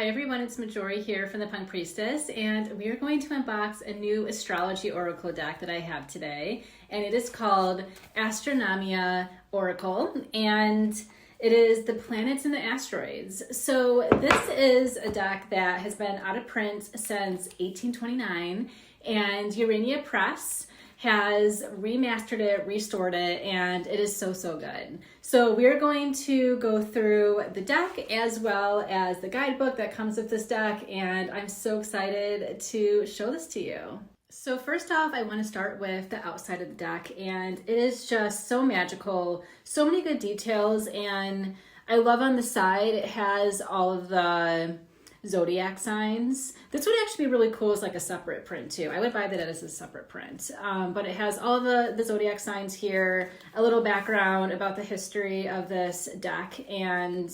Hi everyone, it's Majori here from the Punk Priestess, and we are going to unbox a new Astrology Oracle deck that I have today, and it is called Astronomia Oracle, and it is the planets and the asteroids. So this is a deck that has been out of print since 1829, and Urania Press has remastered it, restored it, and it is so good. So we're going to go through the deck as well as the guidebook that comes with this deck, and I'm so excited to show this to you. So first off, I want to start with the outside of the deck, and it is just so magical, so many good details, and I love on the side it has all of the zodiac signs. This would actually be really cool as like a separate print too. I would buy that as a separate print, but it has all the zodiac signs here, a little background about the history of this deck, and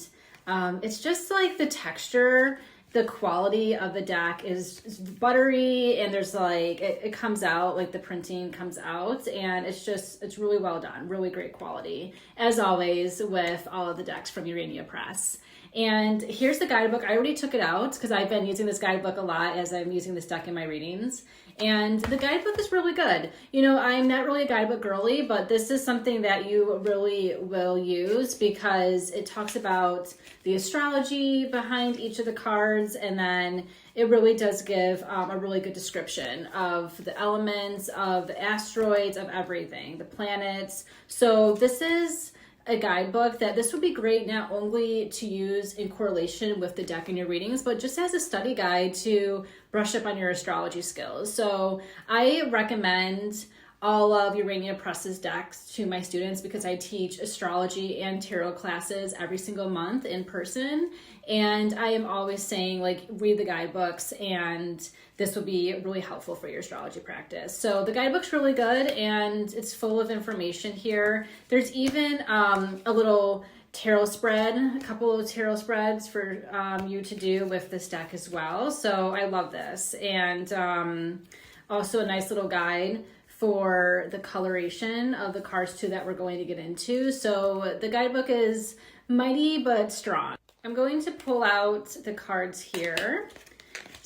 it's just like the texture, the quality of the deck is buttery, and there's like it comes out, like the printing comes out, and it's really well done, really great quality as always with all of the decks from Urania Press. And here's the guidebook. I already took it out because I've been using this guidebook a lot as I'm using this deck in my readings. And the guidebook is really good. You know, I'm not really a guidebook girly, but this is something that you really will use because it talks about the astrology behind each of the cards, and then it really does give a really good description of the elements, of the asteroids, of everything, the planets. So this is a guidebook that this would be great not only to use in correlation with the deck in your readings, but just as a study guide to brush up on your astrology skills. So I recommend all of Urania Press's decks to my students because I teach astrology and tarot classes every single month in person. And I am always saying, like, read the guidebooks, and this will be really helpful for your astrology practice. So the guidebook's really good, and it's full of information here. There's even a little tarot spread, a couple of tarot spreads for you to do with this deck as well. So I love this. And also a nice little guide for the coloration of the cards too that we're going to get into. So the guidebook is mighty but strong. I'm going to pull out the cards here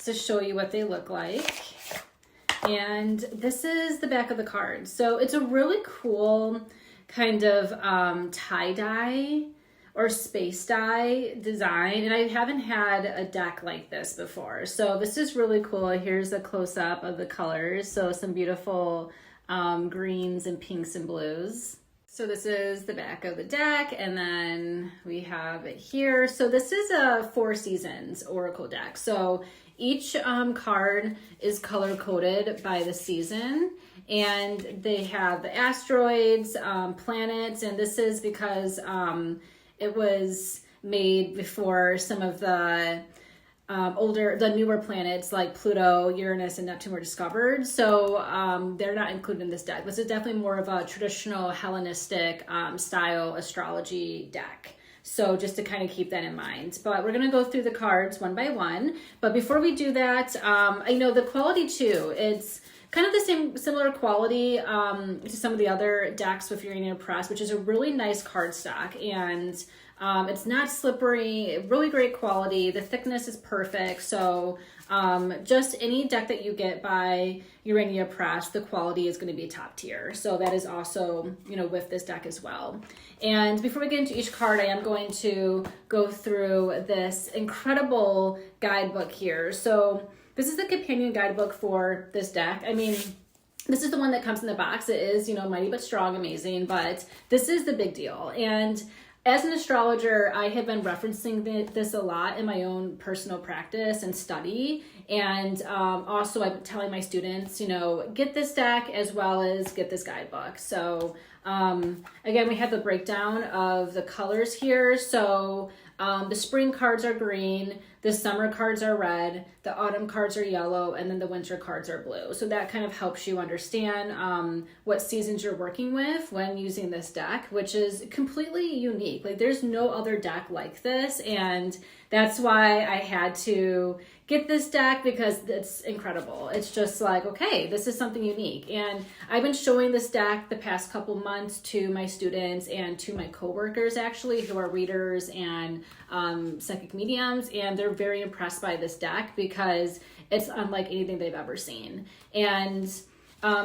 to show you what they look like. And this is the back of the card. So it's a really cool kind of tie-dye or space dye design, and I haven't had a deck like this before. So this is really cool. Here's a close-up of the colors. So some beautiful greens and pinks and blues. So this is the back of the deck, and then we have it here. So this is a 4 seasons oracle deck. So each card is color coded by the season, and they have the asteroids, planets, and this is because it was made before some of the newer planets like Pluto, Uranus, and Neptune were discovered. So they're not included in this deck. This is definitely more of a traditional Hellenistic style astrology deck. So just to kind of keep that in mind. But we're going to go through the cards one by one. But before we do that, I know the quality too, it's kind of the similar quality to some of the other decks with Urania Press, which is a really nice cardstock, and it's not slippery, really great quality. The thickness is perfect. So just any deck that you get by Urania Press, the quality is going to be top tier. So that is also, you know, with this deck as well. And before we get into each card, I am going to go through this incredible guidebook here. So this is the companion guidebook for this deck. I mean, this is the one that comes in the box. It is, you know, mighty but strong, amazing, but this is the big deal. And as an astrologer, I have been referencing this a lot in my own personal practice and study. And also I'm telling my students, you know, get this deck as well as get this guidebook. So again, we have the breakdown of the colors here. So the spring cards are green, the summer cards are red, the autumn cards are yellow, and then the winter cards are blue. So that kind of helps you understand what seasons you're working with when using this deck, which is completely unique. Like, there's no other deck like this, and that's why I had to get this deck because it's incredible. It's just like, okay, this is something unique. And I've been showing this deck the past couple months to my students and to my coworkers, actually, who are readers and psychic mediums, and they're very impressed by this deck because it's unlike anything they've ever seen. And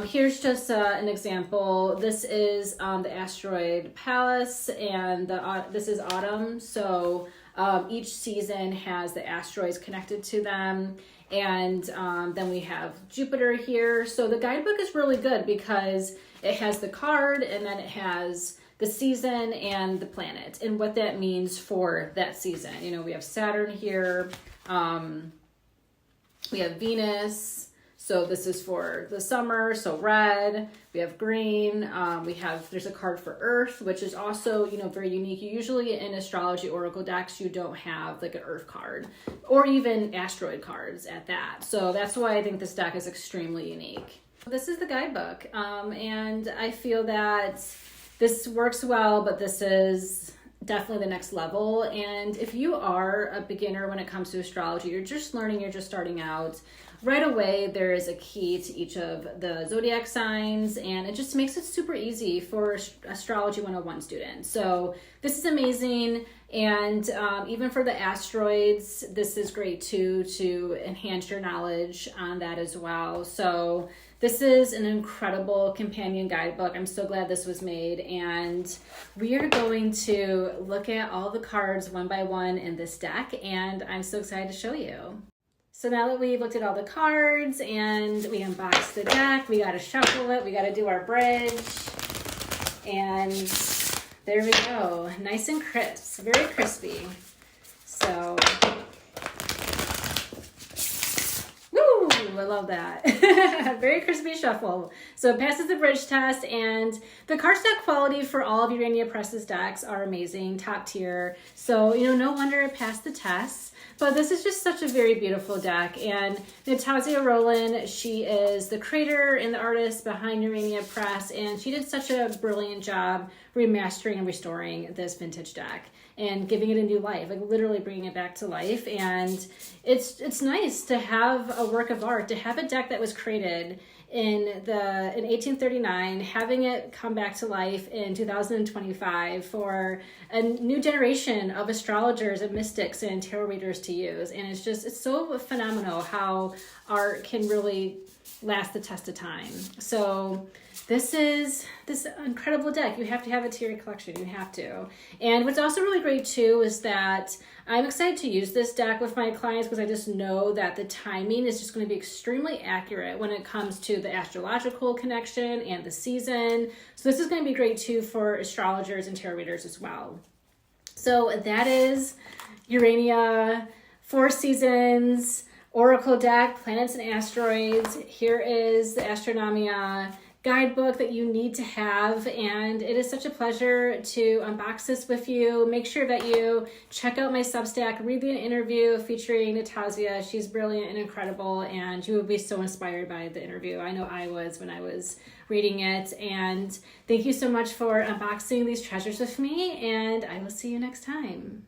here's just an example. This is the asteroid palace, and this is autumn. So each season has the asteroids connected to them. And then we have Jupiter here. So the guidebook is really good because it has the card, and then it has the season and the planet and what that means for that season. You know, we have Saturn here. We have Venus. So this is for the summer, so red. We have green. There's a card for Earth, which is also, you know, very unique. Usually in astrology oracle decks, you don't have like an Earth card or even asteroid cards at that. So that's why I think this deck is extremely unique. This is the guidebook, and I feel that this works well, but this is definitely the next level. And if you are a beginner when it comes to astrology, you're just learning, you're just starting out, right away there is a key to each of the zodiac signs, and it just makes it super easy for Astrology 101 students. So this is amazing. And even for the asteroids, this is great too, to enhance your knowledge on that as well. So this is an incredible companion guidebook. I'm so glad this was made. And we are going to look at all the cards one by one in this deck, and I'm so excited to show you. So now that we've looked at all the cards and we unboxed the deck, we got to shuffle it, we got to do our bridge, and there we go. Nice and crisp, very crispy. So, woo, I love that. Very crispy shuffle. So it passes the bridge test, and the cardstock quality for all of Urania Press's decks are amazing, top tier. So, you know, no wonder it passed the test. But this is just such a very beautiful deck. And Nitasia Roland, she is the creator and the artist behind Urania Press, and she did such a brilliant job remastering and restoring this vintage deck and giving it a new life, like literally bringing it back to life. And it's nice to have a work of art, to have a deck that was created in 1839, having it come back to life in 2025 for a new generation of astrologers and mystics and tarot readers to use. And it's so phenomenal how art can really last the test of time. So this is this incredible deck. You have to have it to your collection. You have to. And what's also really great too is that I'm excited to use this deck with my clients because I just know that the timing is just going to be extremely accurate when it comes to the astrological connection and the season. So this is going to be great too for astrologers and tarot readers as well. So that is Urania 4 Seasons Oracle deck, planets and asteroids. Here is the Astronomia guidebook that you need to have, and it is such a pleasure to unbox this with you. Make sure that you check out my Substack, read the interview featuring Nitasia. She's brilliant and incredible, and you will be so inspired by the interview. I know I was when I was reading it. And thank you so much for unboxing these treasures with me, and I will see you next time.